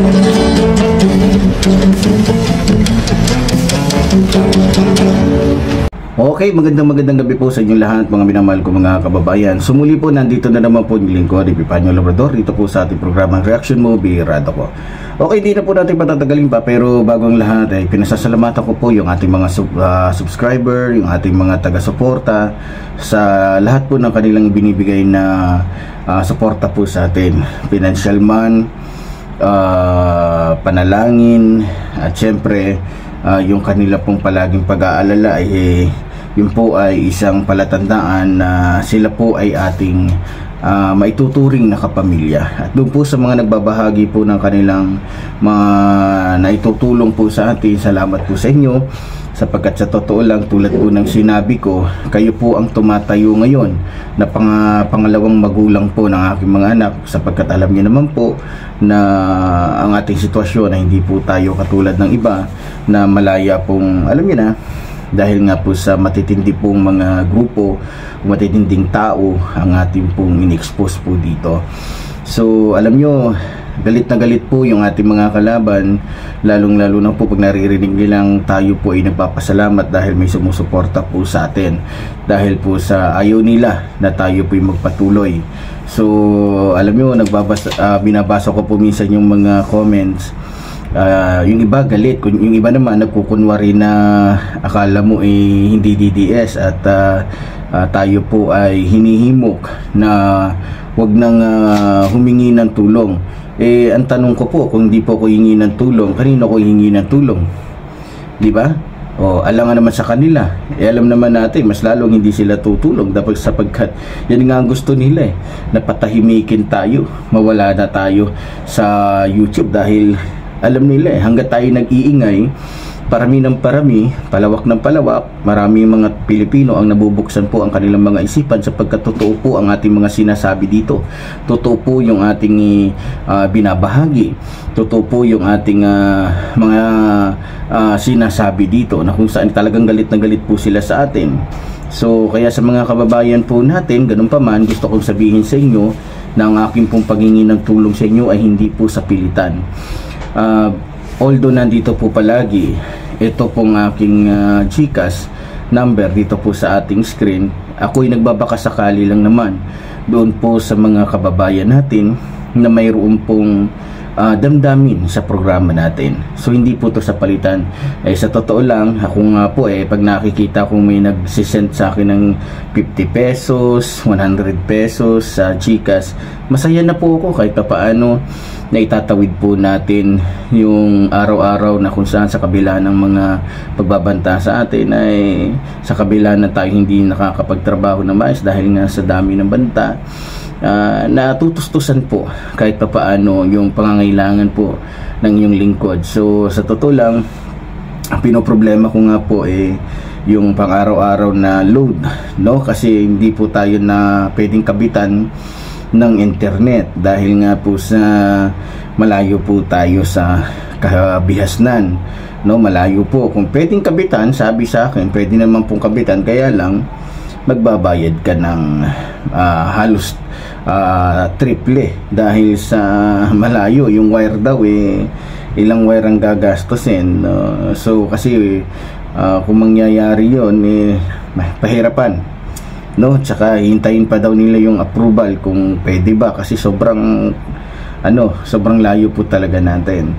Okay, magandang gabi po sa inyong lahat mga minamahal ko mga kababayan. Sumuli po, nandito na naman po yung lingkod, Epifanio Labrador, dito po sa ating programang Reaction Movie Rado ko. Okay, di na po natin patatagalin pa, pero bago ang lahat ay pinasasalamatan ko po yung ating mga subscriber, yung ating mga taga-suporta sa lahat po ng kanilang binibigay na suporta po sa atin. Financial man, panalangin, at syempre yung kanila pong palaging pag-aalala ay yun po ay isang palatandaan na sila po ay ating maituturing na kapamilya. At doon po sa mga nagbabahagi po ng kanilang mga naitutulong po sa atin, salamat po sa inyo, sapagkat sa totoo lang, tulad po ng sinabi ko, kayo po ang tumatayo ngayon na pangalawang magulang po ng aking mga anak, sapagkat alam niyo naman po na ang ating sitwasyon ay hindi po tayo katulad ng iba na malaya pong, alam niyo na, dahil nga po sa matitindi pong mga grupo, matitinding tao ang ating pong in-expose po dito. So alam nyo, galit na galit po yung ating mga kalaban, lalong-lalo na po pag naririnig nilang tayo po ay nagpapasalamat dahil may sumusuporta po sa atin, dahil po sa ayaw nila na tayo po ay magpatuloy. So alam nyo, binabasa ko po minsan yung mga comments. Yung iba galit, yung iba naman nagkukunwari na akala mo hindi DDS at tayo po ay hinihimok na wag nang humingi ng tulong. Ang tanong ko po, kung di po ako hingi ng tulong, kanino ko hingi ng tulong? Di ba? Alam nga naman sa kanila. Alam naman natin, mas lalong hindi sila tutulong sapagkat yan nga ang gusto nila napatahimikin tayo, mawala na tayo sa YouTube dahil alam nila hanggat tayo nag-iingay, parami ng parami, palawak ng palawak, marami mga Pilipino ang nabubuksan po ang kanilang mga isipan sapagkat totoo po ang ating mga sinasabi dito. Totoo po yung ating binabahagi. Totoo po yung ating mga sinasabi dito na kung saan talagang galit na galit po sila sa atin. So kaya sa mga kababayan po natin, ganun pa man, gusto kong sabihin sa inyo na ang aking pong paghingi ng tulong sa inyo ay hindi po sa pilitan. Although nandito po palagi ito pong aking GCash number dito po sa ating screen, ako'y nagbabakasakali lang naman doon po sa mga kababayan natin na mayroon pong damdamin sa programa natin. So hindi po to sa palitan. Sa totoo lang, ako nga po pag nakikita kong may nagsisend sa akin ng 50 pesos, 100 pesos sa GCash, masaya na po ako kahit paano na itatawid po natin yung araw-araw na kung saan sa kabila ng mga pagbabanta sa atin ay sa kabila na tayo hindi nakakapagtrabaho na maayos dahil nga sa dami ng banta, natutustusan po kahit paano yung pangangailangan po ng inyong lingkod. So sa totoo lang, ang pinoproblema ko nga po yung pang-araw-araw na load, no? Kasi hindi po tayo na pwedeng kabitan ng internet dahil nga po sa malayo po tayo sa kabihasnan, no? Malayo po. Kung pwedeng kabitan, sabi sa akin pwede naman pong kabitan, kaya lang magbabayad ka ng halos triple dahil sa malayo. Yung wire daw ilang wire ang gagastusin, so kasi kung mangyayari yun pahirapan, no? Tsaka hintayin pa daw nila yung approval kung pwede ba, kasi sobrang layo po talaga natin.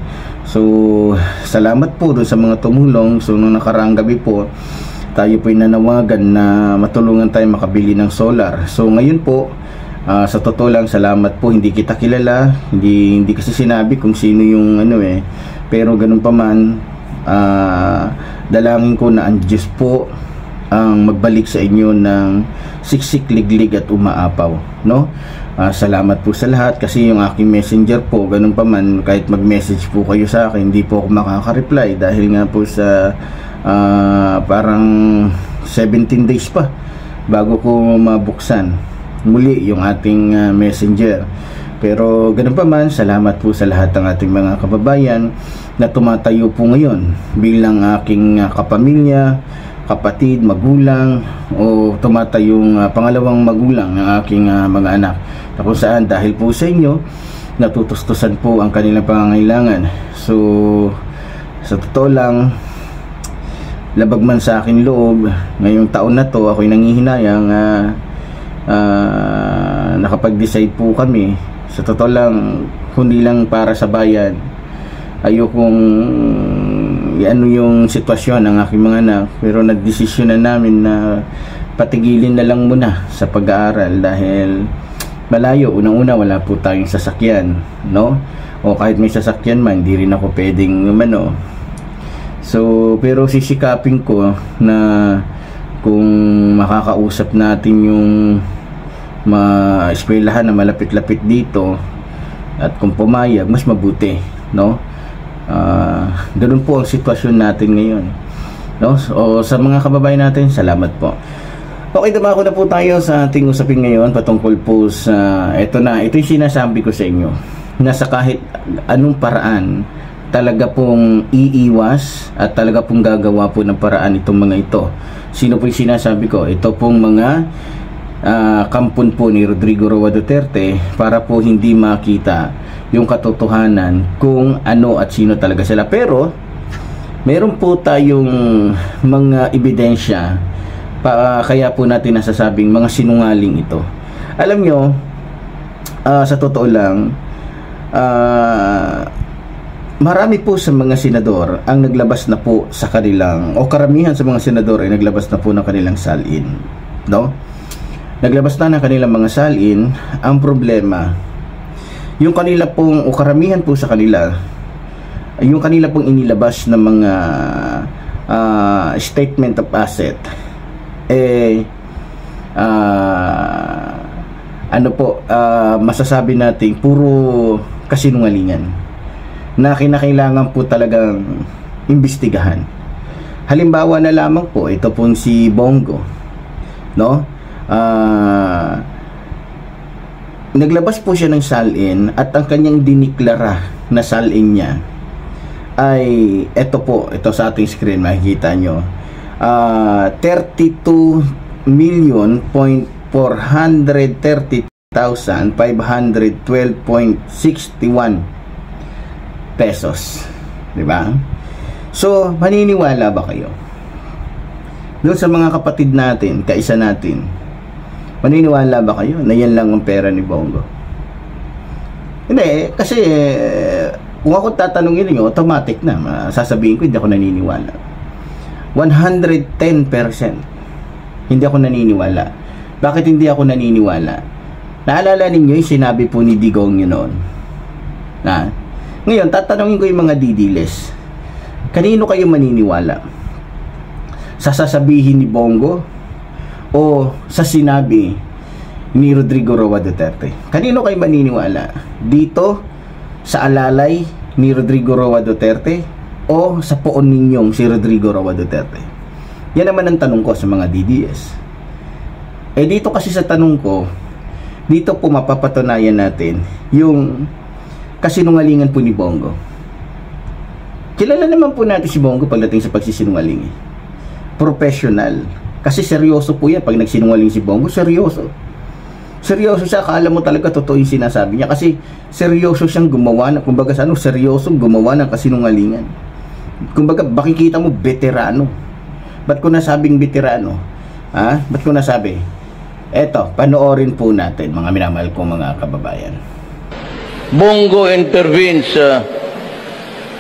So salamat po dun sa mga tumulong. So nung nakaraang gabi po, tayo po nanawagan na matulungan tayo makabili ng solar. So ngayon po, sa totoo lang, salamat po. Hindi kita kilala, hindi kasi sinabi kung sino yung pero ganun pa man, dalangin ko na ang Diyos po ang magbalik sa inyo ng siksik, liglig at umaapaw, no? Salamat po sa lahat, kasi yung aking messenger po, ganun pa man, kahit mag-message po kayo sa akin, hindi po ako makaka-reply dahil nga po sa parang 17 days pa bago ko mabuksan muli yung ating messenger. Pero ganun pa man, salamat po sa lahat ng ating mga kababayan na tumatayo po ngayon bilang aking kapamilya, kapatid, magulang, o tumatayong pangalawang magulang ng aking mga anak, na kung saan dahil po sa inyo natutustusan po ang kanilang pangangailangan. So sa totoo lang, labag man sa akin loob, ngayong taon na to ako'y nanghihinayang nakapag-decide po kami. Sa totoo lang, hindi lang para sa bayan, ayokong ano yung sitwasyon ng aking mga anak, pero nagdesisyon na namin na patigilin na lang muna sa pag-aaral dahil malayo. Unang-una, wala po tayong sasakyan, no? O kahit may sasakyan man, hindi rin ako pwedeng so pero sisikapin ko na kung makakausap natin yung eskwelahan na malapit-lapit dito, at kung pumayag, mas mabuti, no? Ganun po ang sitwasyon natin ngayon, no? So sa mga kababayan natin, salamat po. Okay, dumako na po tayo sa ating usapin ngayon patungkol po sa ito yung sinasabi ko sa inyo, na sa kahit anong paraan talaga pong iiwas at talaga pong gagawa po ng paraan itong mga ito. Sino po yung sinasabi ko? Ito pong mga kampon po ni Rodrigo Roa Duterte, para po hindi makita yung katotohanan kung ano at sino talaga sila. Pero meron po tayong mga ebidensya kaya po natin nasasabing mga sinungaling ito. Alam nyo, sa totoo lang, marami po sa mga senador ang naglabas na po sa kanilang, o karamihan sa mga senador ay naglabas na po ng kanilang salin, no? Naglabas na ng kanilang mga salin. Ang problema, yung kanila pong, o karamihan po sa kanila, yung kanila pong inilabas na mga statement of asset, masasabi natin puro kasinungalingan na kinakailangan po talagang imbestigahan. Halimbawa na lamang po, ito pong si Bongo, no? Naglabas po siya ng salin, at ang kanyang diniklara na salin niya ay ito po, ito sa ating screen makikita nyo, 32,430,512.61 pesos, di ba? So maniniwala ba kayo doon sa mga kapatid natin, kaisa natin? Maniniwala ba kayo na yan lang ang pera ni Bongo? Hindi, kasi kung ako tatanungin niyo, automatic na sasabihin ko hindi ako naniniwala. 110% hindi ako naniniwala. Bakit hindi ako naniniwala? Naalala ninyo yung sinabi po ni Digong yun noon, na ngayon tatanungin ko yung mga didiles, kanino kayo maniniwala? Sa sasabihin ni Bongo o sa sinabi ni Rodrigo Roa Duterte? Kanino kayo maniniwala? Dito sa alalay ni Rodrigo Roa Duterte o sa poon ninyong si Rodrigo Roa Duterte? Yan naman ang tanong ko sa mga DDS. Dito kasi sa tanong ko, dito po mapapatunayan natin yung kasinungalingan po ni Bongo. Kilala naman po natin si Bongo pagdating sa pagsisinungaling. Professional. Kasi seryoso po yan. Pag nagsinungaling si Bongo, seryoso. Seryoso siya. Akala mo talaga totoo yung sinasabi niya. Kasi seryoso siyang gumawa na, kumbaga sa seryoso gumawa ng kasinungalingan. Kumbaga, makikita mo, veterano. Ba't ko nasabing veterano? Ba't ko nasabi? Eto, panoorin po natin, mga minamahal kong mga kababayan. Bongo intervenes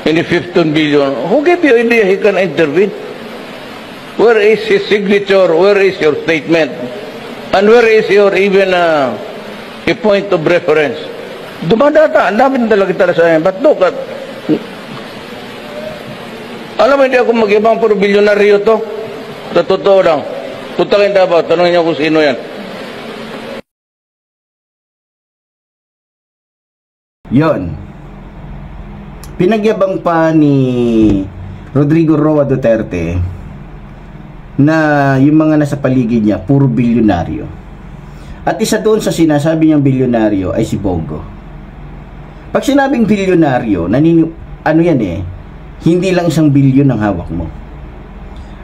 in the 15 billion. Who gave you idea he can intervene? Where is his signature? Where is your statement? And where is your even a point of reference? Dumadata, ang dami talaga tala sa akin. But look at, alam mo, hindi ako mag-ibang puro bilyonaryo to. Sa totoo lang. Punta kayo dapat, tanongin niyo kung sino yan. Yon. Pinagyabang pa ni Rodrigo Roa Duterte na yung mga nasa paligid niya puro bilyonaryo. At isa doon sa sinasabi niyang bilyonaryo ay si Bongo. Pag sinabing bilyonaryo, ano yan hindi lang isang bilyon ang hawak mo.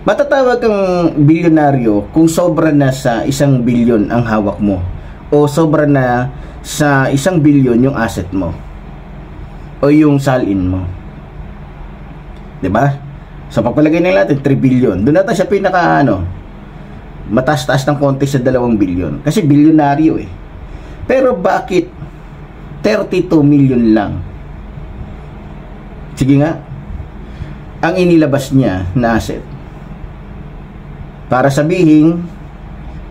Matatawag kang bilyonaryo kung sobra na sa 1 bilyon ang hawak mo, o sobra na sa 1 bilyon yung asset mo. o yung salin mo? 'Di ba? So pagpalagay na natin 3 billion. Doon natin siya pinaka mataas-taas ng konti sa 2 billion. Kasi bilyonaryo eh. Pero bakit 32 million lang? Sige nga. Ang inilabas niya na asset. Para sabihin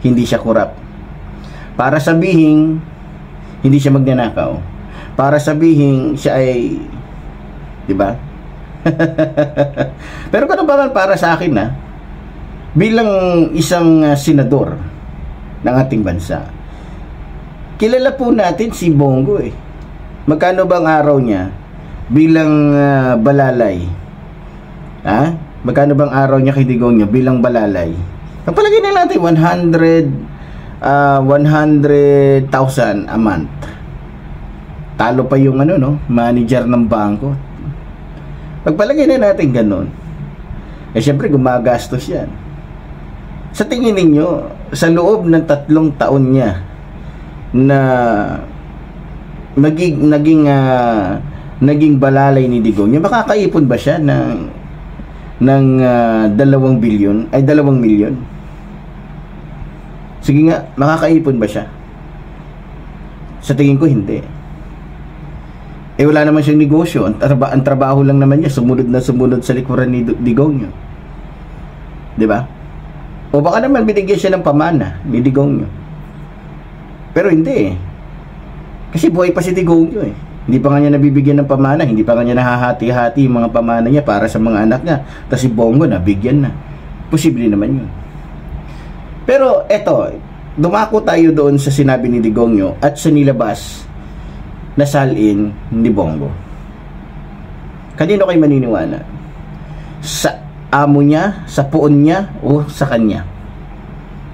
hindi siya korap. Para sabihin hindi siya magnanakaw. Para sabihin siya ay, 'di ba? Pero kung ba para sa akin bilang isang senador ng ating bansa, kilala po natin si Bongo eh. Magkano bang araw niya bilang balalay? Magkano bang araw niya kay Digongyo bilang balalay? Pagpalagay na natin 100,000 a month. Talo pa yung manager ng bangko. Pagpalagay na natin ganun, syempre gumagastos yan. Sa tingin ninyo, sa loob ng 3 taon niya na naging balalay ni Digongyo, makakaipon ba siya ng 2 billion ay 2 milyon? Sige nga, makakaipon ba siya? Sa tingin ko hindi. Wala naman siyang negosyo. Ang trabaho lang naman niya sumunod na sumunod sa likuran ni Digongyo. 'Di ba? O baka naman binigyan siya ng pamana ni Digongyo. Pero hindi eh. Kasi buhay pa si Digongyo eh. Hindi pa nga niya nabibigyan ng pamana, hindi pa nga niya nahahati-hati yung mga pamana niya para sa mga anak niya. Tapos si Bongo nabigyan na. Posible naman yun. Pero eto, dumako tayo doon sa sinabi ni Digongyo at sa nilabas na salin ni Bongo. Kanino kayo maniniwala? Sa amo niya, sa puon niya, o sa kanya?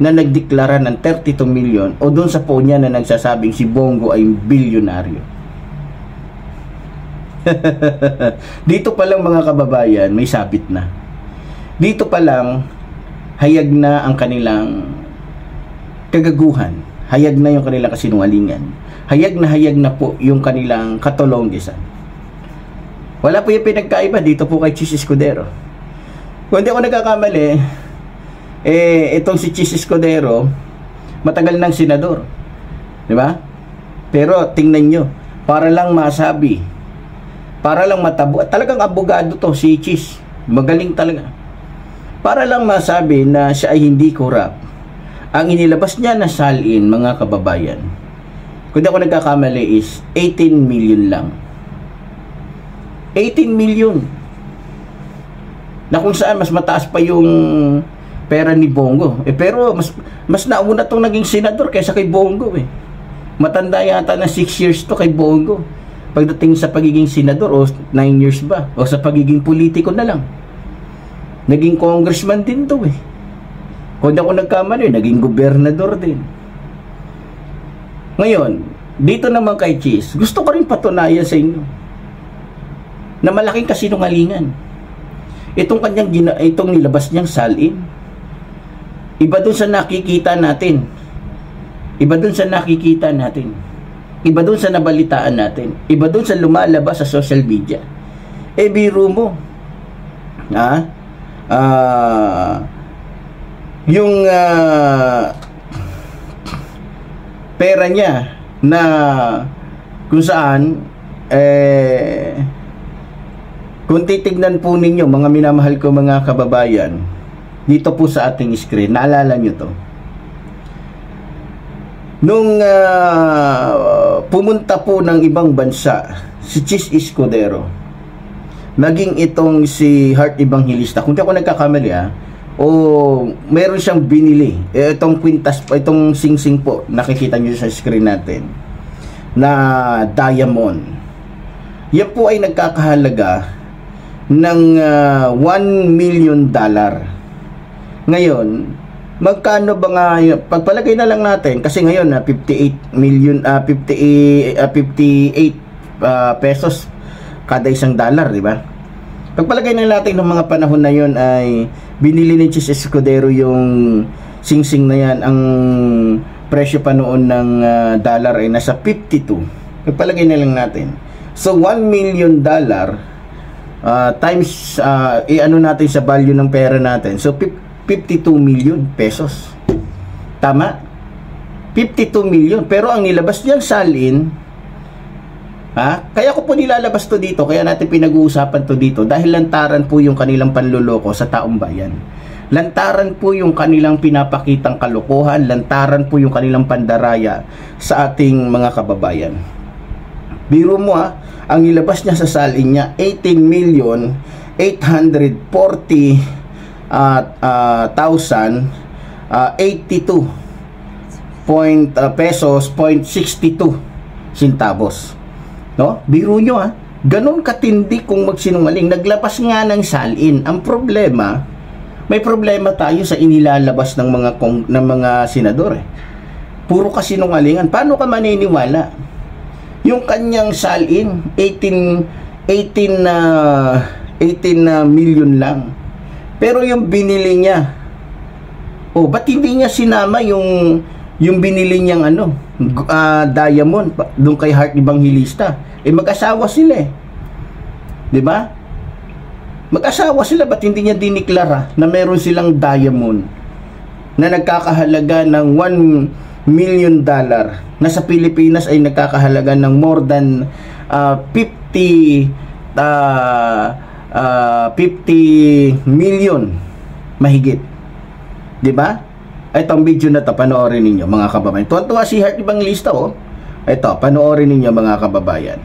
Na nagdeklara ng 32 million o doon sa puon niya na nagsasabing si Bongo ay bilyonaryo? Dito pa lang mga kababayan, may sabit na. Dito pa lang, hayag na ang kanilang kagaguhan. Hayag na yung kanilang kasinungalingan. Hayag na po yung kanilang katolonggisan. Wala po yung pinagkaiba dito po kay Chis Escudero. Kung hindi ako nagkakamali, itong si Chis Escudero, matagal ng senador. Di ba? Pero tingnan nyo, para lang masabi, para lang matabo, talagang abogado to si Chis. Magaling talaga. Para lang masabi na siya ay hindi korap. Ang inilabas niya na salin, mga kababayan, kung di ako nagkakamali is 18 million lang. 18 million. Na kung saan mas mataas pa yung pera ni Bongo. Pero mas nauna tong naging senador kaysa kay Bongo eh. Matanda yata na 6 years to kay Bongo. Pagdating sa pagiging senador, o 9 years ba? O sa pagiging politiko na lang. Naging congressman din to eh. Kung di ako nagkamali, naging gobernador din. Ngayon, dito naman kay Chis, gusto ko rin patunayan sa inyo na malaking kasinungalingan. Itong nilabas niyang salin, iba dun sa nakikita natin. Iba dun sa nakikita natin. Iba dun sa nabalitaan natin. Iba dun sa lumalabas sa social media. Biro mo. Yung pera niya na kung saan kung titignan po ninyo mga minamahal ko mga kababayan, dito po sa ating screen, naalala nyo to nung pumunta po ng ibang bansa si Chis Escudero, maging itong si Heart Evangelista, kung di ako nagkakamali o meron siyang binili itong kwintas, itong sing-sing po nakikita nyo sa screen natin na diamond. Yan po ay nagkakahalaga ng $1 million. Ngayon, magkano ba nga pagpalagay na lang natin kasi ngayon 58 million 58 pesos kada isang dollar, di ba? Pagpalagay na natin ng mga panahon na yon ay binili ni Chis Escudero yung sing-sing na yan. Ang presyo pa noon ng dollar ay nasa 52. Pagpalagay na lang natin. So $1 million times i-ano natin sa value ng pera natin. So 52 million pesos. Tama? 52 million. Pero ang nilabas niyang salin, kaya ko po nilalabas to dito, kaya natin pinag-uusapan to dito, dahil lantaran po yung kanilang panluloko sa taong bayan. Lantaran po yung kanilang pinapakitang kalokohan, lantaran po yung kanilang pandaraya sa ating mga kababayan. Biro mo ang nilabas niya sa salin niya, 18,840,082 pesos, 0.62 centavos. No? Biro nyo ganon katindi kung magsinungaling. Naglabas nga ng salin. Ang problema, may problema tayo sa inilalabas ng mga senador. Puro kasinungalingan. Paano ka maniniwala? Yung kanyang salin, 18 million lang. Pero yung binili niya, ba't hindi niya sinama yung binili niyang diamond doon kay Heart Evangelista? Mag-asawa sila di ba? Mag-asawa sila, ba't hindi niya diniklara na meron silang diamond na nagkakahalaga ng $1 million, na sa Pilipinas ay nagkakahalaga ng more than 50 million mahigit, di ba? Itong video na to, panoorin ninyo mga kababayan. Tuwa-tuwa si Heart Evangelista Ito, panoorin ninyo mga kababayan.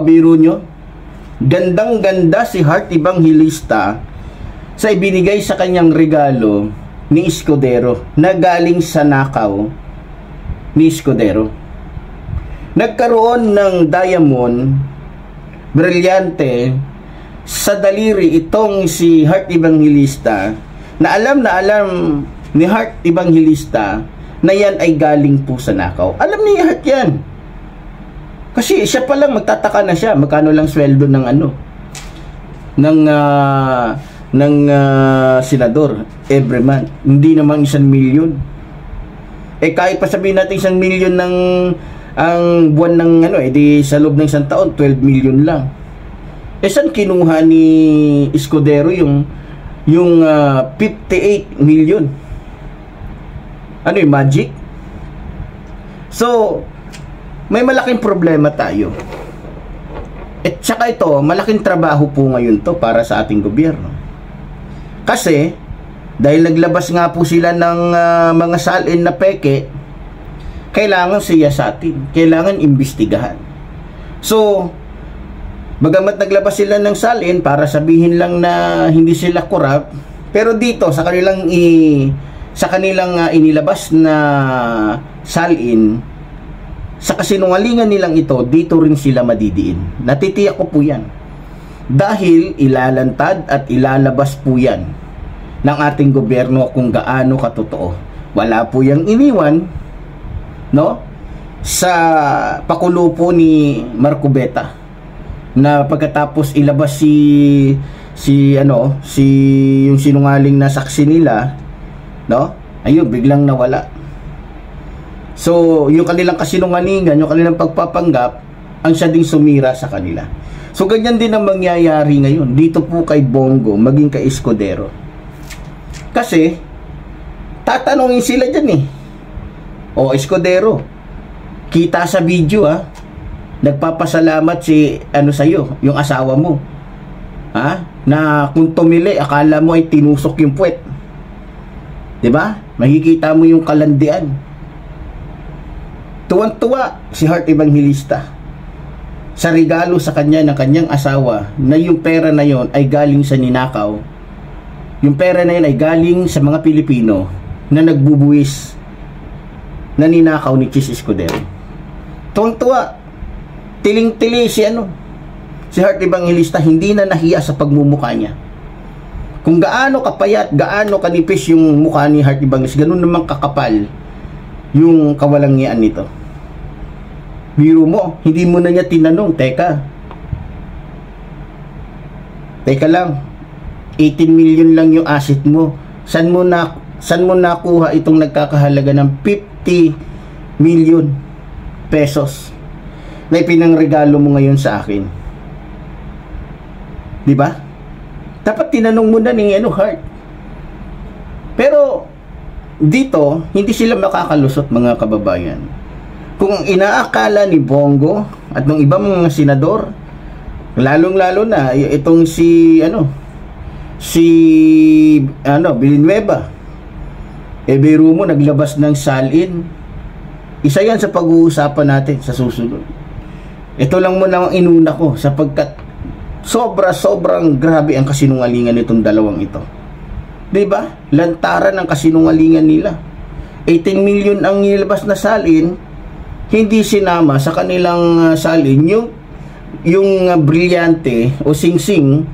Biro nyo, gandang-ganda si Heart Evangelista sa ibinigay sa kanyang regalo ni Escudero na galing sa nakaw ni Escudero. Nagkaroon ng diamond brilyante sa daliri itong si Heart Evangelista, na alam ni Heart Evangelista na yan ay galing po sa nakaw. Alam ni Heart yan. Kasi siya pa lang magtataka na siya, magkano lang sweldo ng senador every month. Hindi naman 1 million. Kahit pa sabihin natin 1 million ng ang buwan ng di sa loob ng isang taon 12 million lang. Saan kinuha ni Escudero yung 58 million? Magic? So may malaking problema tayo. At saka ito, malaking trabaho po ngayon to para sa ating gobyerno. Kasi, dahil naglabas nga po sila ng mga salin na peke, kailangan siyasatin, kailangan imbestigahan. So, bagamat naglabas sila ng salin para sabihin lang na hindi sila corrupt, pero dito sa kanilang inilabas na salin, sa kasinungalingan nilang ito, dito rin sila madidiin. Natitiyak ko po yan. Dahil ilalantad at ilalabas po yan ng ating gobyerno kung gaano katotoo. Wala po yang iniwan, sa pakulo po ni Marcubeta, na pagkatapos ilabas yung sinungaling na saksi nila, ayun, biglang nawala. So, yung kanilang kasinungalingan, yung kanilang pagpapanggap, ang siya ding sumira sa kanila. So, ganyan din ang mangyayari ngayon dito po kay Bongo, maging kay Escudero. Kasi, tatanungin sila dyan Escudero, kita sa video nagpapasalamat sa'yo, yung asawa mo. Na kung tumili, akala mo ay tinusok yung puwet. Diba? Makikita mo yung kalandian. Tuwang-tuwa si Heart Evangelista sa regalo sa kanya ng kanyang asawa, na yung pera na yon ay galing sa ninakaw. Yung pera na yun ay galing sa mga Pilipino na nagbubuwis, na ninakaw ni Chis Escudero. Tuwang-tuwa. Tiling-tili si Heart Evangelista, hindi na nahiya sa pagmumukha niya. Kung gaano kapayat, gaano kanipis yung mukha ni Heart Evangelista, ganun naman kakapal yung kawalangian nito. Biro mo, hindi mo na niya tinanong, teka lang, 18 million lang yung asset mo. Saan mo nakuha itong nagkakahalaga ng 50 million pesos na ipinangregalo mo ngayon sa akin? Di ba? Dapat tinanong mo na ni Heart. Pero dito, hindi sila makakalusot, mga kababayan. Kung inaakala ni Bongo at ng ibang mga senador, lalong-lalo na itong si Villanueva, biro mo naglabas ng salin. Isa yan sa pag-uusapan natin sa susunod. Ito lang muna ang inuna ko, sapagkat sobrang grabe ang kasinungalingan nitong dalawang ito. Diba? Lantaran ang kasinungalingan nila. 18 million ang nilabas na salin, hindi sinama sa kanilang salin yung brilyante o singsing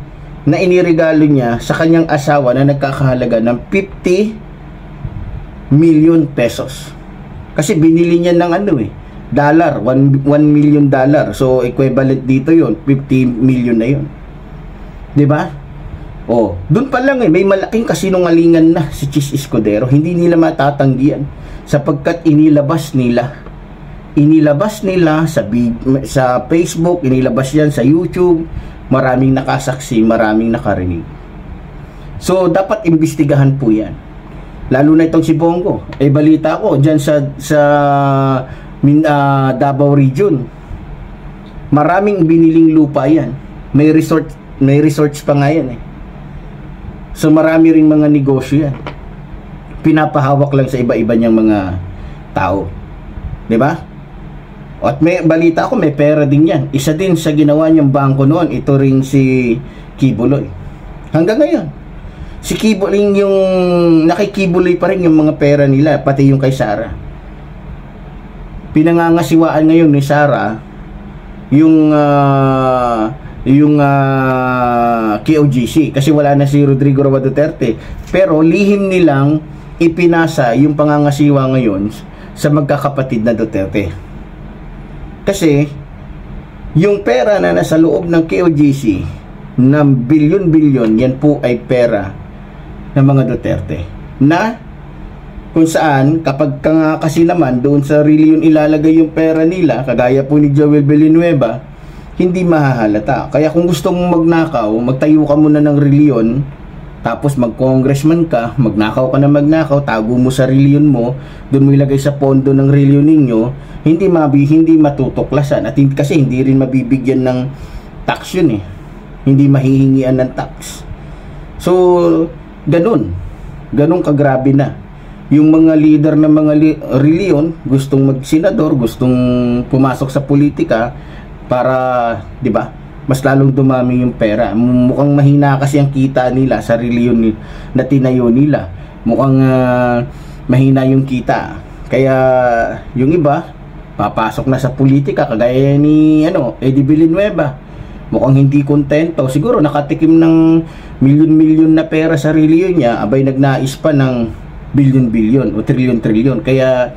na iniregalo niya sa kanyang asawa na nagkakahalaga ng 50 million pesos. Kasi binili niya ng dollar, $1 million. So equivalent dito yon, 50 million na yon. 'Di ba? Doon pa lang may malaking kasinungalingan na si Chis Escudero. Hindi nila matatanggihan sapagkat inilabas nila sa Facebook, inilabas yan sa YouTube. Maraming nakasaksi, maraming nakarinig. So dapat imbestigahan po yan. Lalo na itong si Bongo. Balita ko dyan sa Davao region, maraming biniling lupa yan. May resorts pa nga yan So marami ring mga negosyo yan. Pinapahawak lang sa iba-iba niyang mga tao. 'Di ba? At may balita ko, may pera din yan. Isa din sa ginawa niyang bangko noon, ito ring si Kibuloy. Hanggang ngayon, si Kibuloy yung nakikibuloy pa rin yung mga pera nila, pati yung kay Sara. Pinangangasiwaan ngayon ni Sara yung KOGC kasi wala na si Rodrigo Roa Duterte. Pero lihim nilang ipinasa yung pangangasiwa ngayon sa magkakapatid na Duterte. Kasi yung pera na nasa loob ng KOGC ng bilyon-bilyon, yan po ay pera ng mga Duterte. Na kung saan kapag kasi naman doon sa reliyon ilalagay yung pera nila, kagaya po ni Joel Villanueva, hindi mahahalata. Kaya kung gusto mong magnakaw, magtayo ka muna ng reliyon, tapos mag-congressman ka, magnakaw ka na magnakaw, tago mo sa reliyon mo, doon mo ilagay sa pondo ng reliyon ninyo, hindi matutuklasan. At kasi hindi rin mabibigyan ng tax yun Hindi mahihingian ng tax. So, ganun kagrabe na. Yung mga leader ng mga reliyon, gustong mag-senador, gustong pumasok sa politika, para, di ba, mas lalong dumami yung pera. Mukhang mahina kasi ang kita nila sa reliyon na tinayo nila. Mukhang mahina yung kita. Kaya yung iba papasok na sa politika, kagaya ni Eddie Villanueva. Mukhang hindi kontento. Siguro nakatikim ng milyon-milyon na pera sa reliyon niya, abay nagnais pa ng bilyon-bilyon o trilyon-trilyon. Kaya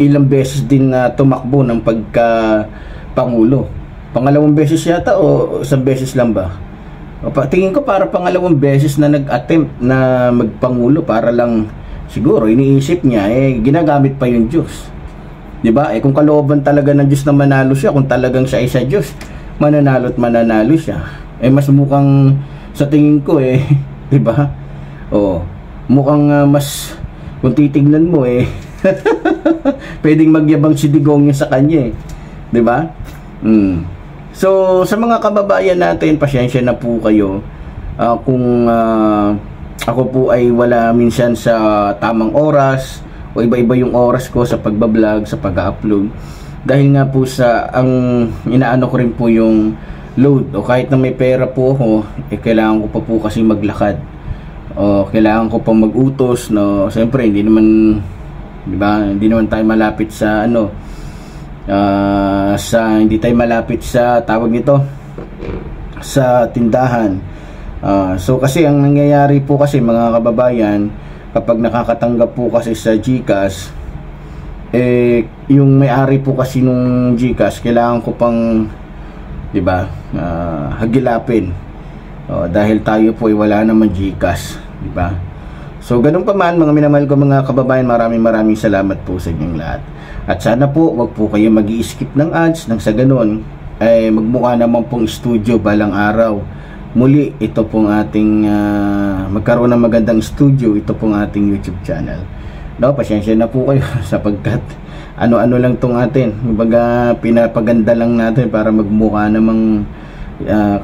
ilang beses din tumakbo ng pagka-pangulo. Pangalawang beses yata o isang beses lang ba? Tingin ko para pangalawang beses na nag-attempt na magpangulo, para lang siguro iniisip niya ginagamit pa yung Diyos. 'Di ba? Kung kalooban talaga ng Diyos na manalo siya, kung talagang siya ay sa Diyos, mananalo siya. Mas mukhang sa tingin ko 'di ba? Mukhang mas kung titignan mo pwedeng magyabang si Digong sa kanya 'di ba? So sa mga kababayan natin, pasyensya na po kayo kung ako po ay wala minsan sa tamang oras o iba-iba yung oras ko sa pagbablog, sa pag-upload, dahil nga po sa ang inaano ko rin po yung load, o kahit na may pera po ako, kailangan ko pa po kasi maglakad, o kailangan ko pa mag-utos, no? Siyempre hindi naman, di ba, hindi naman tayo malapit sa sa hindi tayo malapit sa tawag nito sa tindahan. So kasi ang nangyayari po kasi mga kababayan, kapag nakakatanggap po kasi sa GCash, yung may-ari po kasi nung GCash, kailangan ko pang, di ba, hagilapin. Dahil tayo po ay wala naman GCash, di ba? So ganun pa man, mga minamahal ko mga kababayan, maraming salamat po sa inyong lahat. At sana po wag po kayo mag-i-skip ng ads, nang sa ganun ay magmukha naman pong studio balang araw. Muli, ito pong ating magkaroon ng magandang studio, ito pong ating YouTube channel. No, pasensya na po kayo sapagkat ano-ano lang tong atin. Kumbaga pinapaganda lang natin para magmukha namang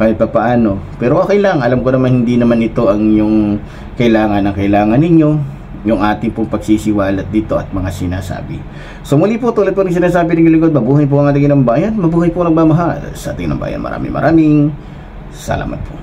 kahit pa paano. Pero okay lang, alam ko naman hindi naman ito ang yung kailangan ninyo, yung ating pong pagsisiwalat dito at mga sinasabi. So muli po, tulad po ng sinasabi ng lingkod, mabuhay po ang ating ng bayan, mabuhay po ang nagmamahal sa ating ng bayan. Maraming salamat po.